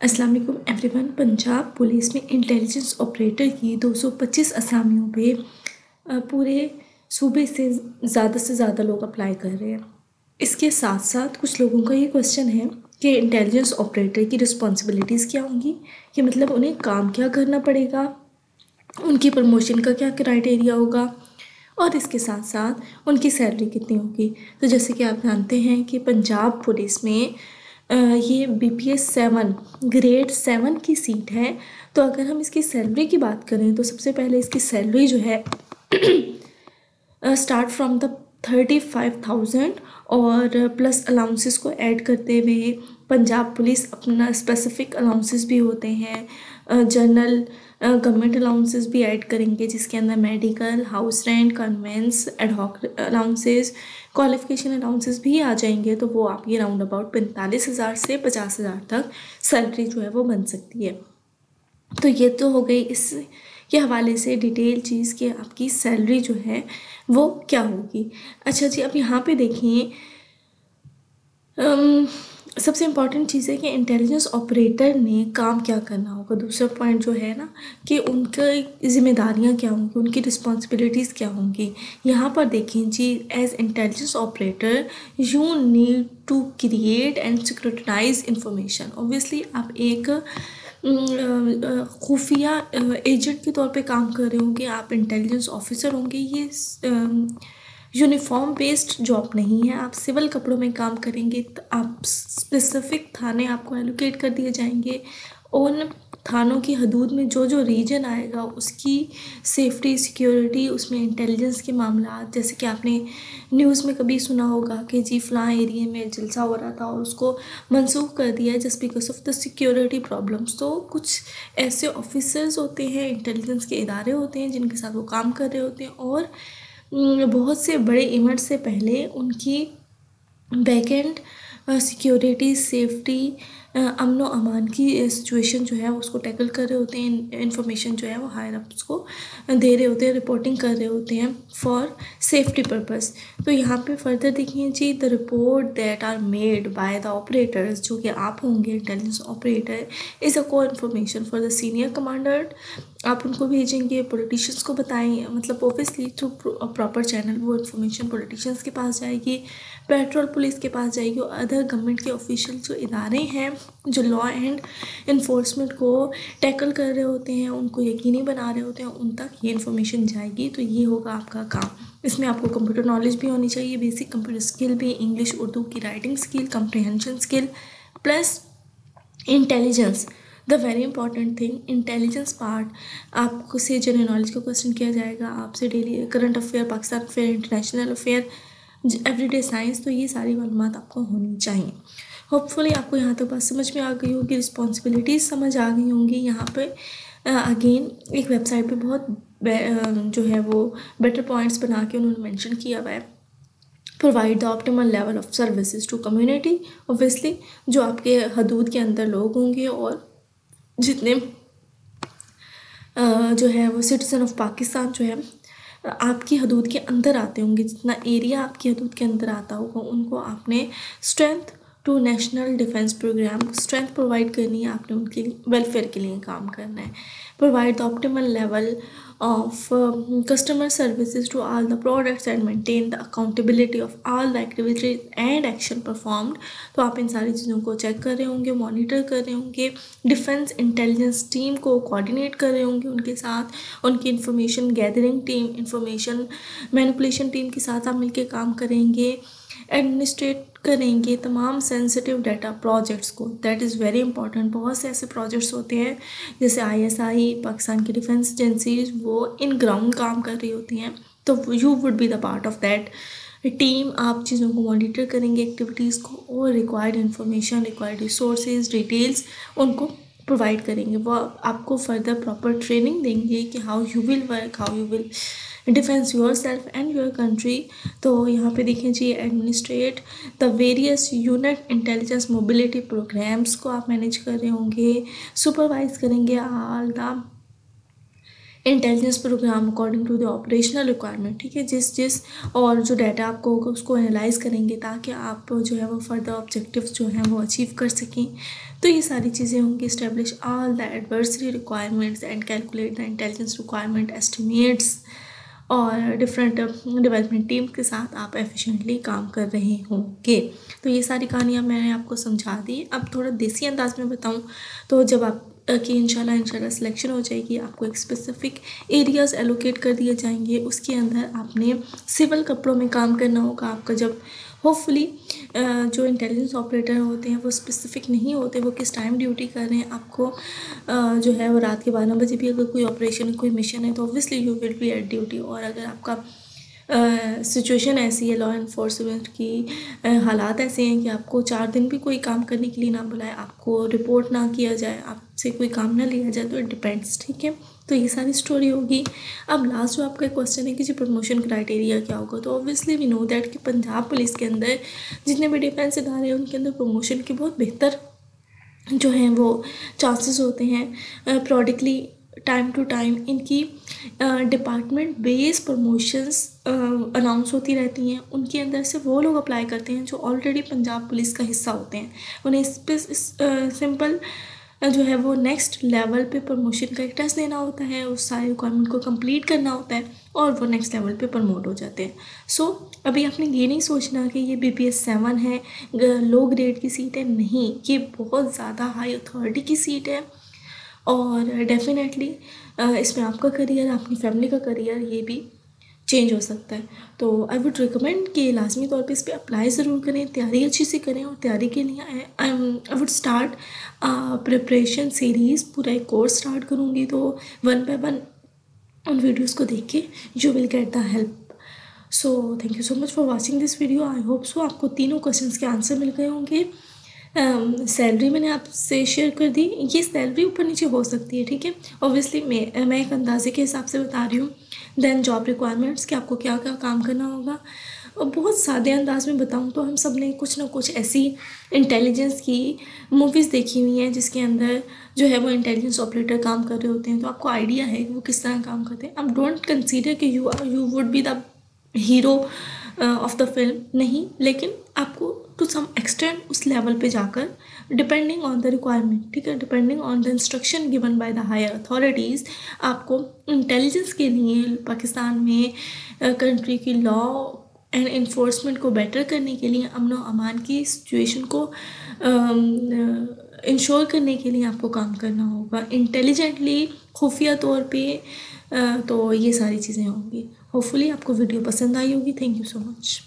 अस्सलाम वालेकुम everyone. Punjab police में इंटेलिजेंस ऑपरेटर की 225 असामियों पे पूरे सूबे से ज़्यादा लोग अप्लाई कर रहे हैं। इसके साथ साथ कुछ लोगों का ये क्वेश्चन है कि इंटेलिजेंस ऑपरेटर की रिस्पॉन्सिबिलिटीज़ क्या होंगी, कि मतलब उन्हें काम क्या करना पड़ेगा, उनकी प्रमोशन का क्या क्राइटेरिया होगा और इसके साथ साथ उनकी सैलरी कितनी होगी। तो जैसे कि आप जानते हैं कि पंजाब पुलिस में ये BPS 7 ग्रेड 7 की सीट है। तो अगर हम इसकी सैलरी की बात करें तो सबसे पहले इसकी सैलरी जो है स्टार्ट फ्रॉम द 35,000 और प्लस अलाउंसेस को ऐड करते हुए पंजाब पुलिस अपना स्पेसिफिक अलाउंसेस भी होते हैं, जनरल गवर्नमेंट अलाउंसेस भी ऐड करेंगे जिसके अंदर medical, house rent, conveyance, ad hoc allowances, qualification allowances भी आ जाएंगे। तो वो आपकी राउंड अबाउट 45,000 से 50,000 तक सैलरी जो है वो बन सकती है। तो ये तो हो गई इस के हवाले से डिटेल चीज़ कि आपकी सैलरी जो है वो क्या होगी। अच्छा जी, अब यहाँ पे देखिए सबसे इम्पॉर्टेंट चीज़ है कि इंटेलिजेंस ऑपरेटर ने काम क्या करना होगा। दूसरा पॉइंट जो है ना कि उनकी जिम्मेदारियाँ क्या होंगी, उनकी रिस्पॉन्सिबिलिटीज़ क्या होंगी। यहाँ पर देखें जी, as intelligence operator you need to create and securitise information. Obviously आप एक खुफिया एजेंट के तौर पे काम कर रहे होंगे, आप इंटेलिजेंस ऑफिसर होंगे। ये यूनिफॉर्म बेस्ड जॉब नहीं है, आप सिविल कपड़ों में काम करेंगे। तो आप स्पेसिफिक थाने आपको एलोकेट कर दिए जाएंगे। उन थानों की हदूद में जो जो रीजन आएगा उसकी सेफ्टी सिक्योरिटी, उसमें इंटेलिजेंस के मामला, जैसे कि आपने न्यूज़ में कभी सुना होगा कि जी फ़लाँ एरिया में जलसा हो रहा था और उसको मनसूख कर दिया just because of the security problems. तो कुछ ऐसे ऑफिसर्स होते हैं, इंटेलिजेंस के इदारे होते हैं जिनके साथ वो काम कर रहे होते हैं और बहुत से बड़े इवेंट से पहले उनकी बैकएंड सिक्योरिटी, सेफ्टी, अमन व अमान की सिचुएशन जो है उसको टैकल कर रहे होते हैं। इन्फॉर्मेशन जो है वो हायर अप्स को दे रहे होते हैं, रिपोर्टिंग कर रहे होते हैं फॉर सेफ्टी पर्पस। तो यहाँ पे फर्दर देखिए जी, the report that are made by the operators, जो कि आप होंगे intelligence operator, is a co information for the senior commander. आप उनको भेजेंगे, पॉलिटिशियंस को बताएं, मतलब ऑब्वियसली थ्रू प्रॉपर चैनल वो इन्फॉर्मेशन पॉलिटिशियंस के पास जाएगी, पेट्रोल पुलिस के पास जाएगी और अदर गवर्नमेंट के ऑफिशियल जो इदारे हैं जो लॉ एंड इन्फोर्समेंट को टैकल कर रहे होते हैं, उनको यकीनी बना रहे होते हैं, उन तक ये इन्फॉर्मेशन जाएगी। तो ये होगा आपका काम। इसमें आपको कंप्यूटर नॉलेज भी होनी चाहिए, बेसिक कंप्यूटर स्किल भी, इंग्लिश उर्दू की writing skill, comprehension skill, plus intelligence. The very important thing, intelligence part. आपको से जनरल नॉलेज का क्वेश्चन किया जाएगा, आपसे daily current affair, Pakistan affair, international affair, everyday science. तो ये सारी मालूमात आपको होनी चाहिए। होपफुली आपको यहाँ तक बात समझ में आ गई होगी, रिस्पॉन्सिबिलिटीज़ समझ आ गई होंगी। यहाँ पे अगेन एक वेबसाइट पे बहुत जो है वो बेटर पॉइंट्स बना के उन्होंने मेंशन किया हुआ है। Provide the optimal level of services to community. Obviously जो आपके हदूद के अंदर लोग होंगे और जितने जो है वो सिटीज़न ऑफ पाकिस्तान जो है आपकी हदूद के अंदर आते होंगे, जितना एरिया आपकी हदूद के अंदर आता होगा उनको आपने strength to national defence programme strength provide करनी है, आपने उनके वेलफेयर के लिए काम करना है। Provide the optimal level of customer services to all the products and maintain the accountability of all the activities and action performed. तो आप इन सारी चीज़ों को चेक कर रहे होंगे, मॉनिटर कर रहे होंगे, डिफेंस इंटेलिजेंस टीम को कोऑर्डिनेट कर रहे होंगे उनके साथ, उनकी information gathering team, information manipulation team के साथ आप मिलकर काम करेंगे, एडमिनिस्ट्रेट करेंगे तमाम सेंसिटिव डाटा प्रोजेक्ट्स को। That is very important. बहुत से ऐसे प्रोजेक्ट्स होते हैं जैसे ISI, पाकिस्तान की डिफेंस एजेंसीज, वो इन ग्राउंड काम कर रही होती हैं। तो you would be the part of that team. आप चीज़ों को मॉनिटर करेंगे, एक्टिविटीज़ को, और required information, required resources, details उनको प्रोवाइड करेंगे। वो आपको फर्दर प्रॉपर ट्रेनिंग देंगे कि how you will work, how you will defence yourself and your country. तो यहाँ पे देखें जी, administrate the various unit intelligence mobility programmes को आप मैनेज कर रहे होंगे, सुपरवाइज करेंगे all the intelligence programme according to the operational requirement, ठीक है, जिस और जो डाटा आपको होगा उसको एनालाइज करेंगे ताकि आप जो है वो फर्दर ऑब्जेक्टिव्स जो हैं वो अचीव कर सकें। तो ये सारी चीज़ें होंगी। Establish all the adversary requirements and calculate the intelligence requirement estimates, और डिफरेंट डेवलपमेंट टीम के साथ आप एफिशिएंटली काम कर रहे होंगे। तो ये सारी कहानियाँ मैंने आपको समझा दी। अब थोड़ा देसी अंदाज में बताऊँ तो जब आप कि इंशाल्लाह सिलेक्शन हो जाएगी, आपको एक स्पेसिफिक एरियाज़ एलोकेट कर दिए जाएंगे, उसके अंदर आपने सिविल कपड़ों में काम करना होगा। आपका जब होपफुली जो इंटेलिजेंस ऑपरेटर होते हैं वो स्पेसिफिक नहीं होते वो किस टाइम ड्यूटी कर रहे हैं, आपको जो है वो रात के 12 बजे भी अगर कोई ऑपरेशन कोई मिशन है तो obviously you will be at duty. और अगर आपका सिचुएशन ऐसी है लॉ इन्फोर्समेंट की, हालात ऐसे हैं कि आपको 4 दिन भी कोई काम करने के लिए ना बुलाए, आपको रिपोर्ट ना किया जाए, आपसे कोई काम ना लिया जाए, तो इट डिपेंड्स, ठीक है। तो ये सारी स्टोरी होगी। अब लास्ट जो आपका क्वेश्चन है कि जी प्रमोशन क्राइटेरिया क्या होगा, तो ऑब्वियसली वी नो दैट कि पंजाब पुलिस के अंदर जितने भी डिफेंस इदारे हैं उनके अंदर प्रमोशन की बहुत बेहतर जो हैं वो चांसेस होते हैं। प्रोडिकली टाइम टू टाइम इनकी डिपार्टमेंट बेस प्रमोशंस अनाउंस होती रहती हैं। उनके अंदर से वो लोग अप्लाई करते हैं जो ऑलरेडी पंजाब पुलिस का हिस्सा होते हैं। उन्हें इस पे सिंपल जो है वो नेक्स्ट लेवल पे प्रमोशन का एक टेस्ट देना होता है, उस सारे रिक्वायरमेंट को कंप्लीट करना होता है और वो नेक्स्ट लेवल पे प्रमोट हो जाते हैं। सो अभी आपने ये नहीं सोचना कि ये BPS 7 है, लो ग्रेड की सीट है, नहीं, ये बहुत ज़्यादा हाई अथॉरिटी की सीट है और डेफिनेटली इसमें आपका करियर, आपकी फैमिली का करियर ये भी चेंज हो सकता है। तो आई वुड रिकमेंड कि लाजमी तौर पे इस पर अप्लाई ज़रूर करें, तैयारी अच्छी से करें और तैयारी के लिए I would start preparation series, पूरा एक कोर्स स्टार्ट करूँगी, तो 1 बाय 1 उन वीडियोज़ को देख के you will get the help. So thank you so much for watching this video. I hope so आपको तीनों क्वेश्चंस के आंसर मिल गए होंगे। सैलरी मैंने आपसे शेयर कर दी, ये सैलरी ऊपर नीचे हो सकती है, ठीक है, ऑब्वियसली मैं एक अंदाजे के हिसाब से बता रही हूँ। देन जॉब रिक्वायरमेंट्स कि आपको क्या क्या काम करना होगा, और बहुत सादे अंदाज में बताऊँ तो हम सब ने कुछ ना कुछ ऐसी इंटेलिजेंस की मूवीज़ देखी हुई हैं जिसके अंदर जो है वो इंटेलिजेंस ऑपरेटर काम कर रहे होते हैं, तो आपको आइडिया है कि वो किस तरह काम करते हैं। अब डोंट कंसीडर कि you would be the hero of the film, नहीं, लेकिन आपको टू सम एक्सटेंट उस लेवल पे जाकर डिपेंडिंग ऑन द रिक्वायरमेंट, ठीक है, depending on the instruction given by the higher authorities, आपको इंटेलिजेंस के लिए पाकिस्तान में कंट्री की लॉ एंड इन्फोर्समेंट को बेटर करने के लिए, अमन व अमान की सिचुएशन को इंश्योर करने के लिए आपको काम करना होगा इंटेलिजेंटली, खुफिया तौर पे। तो ये सारी चीज़ें होंगी। होपफुली आपको वीडियो पसंद आई होगी। Thank you so much.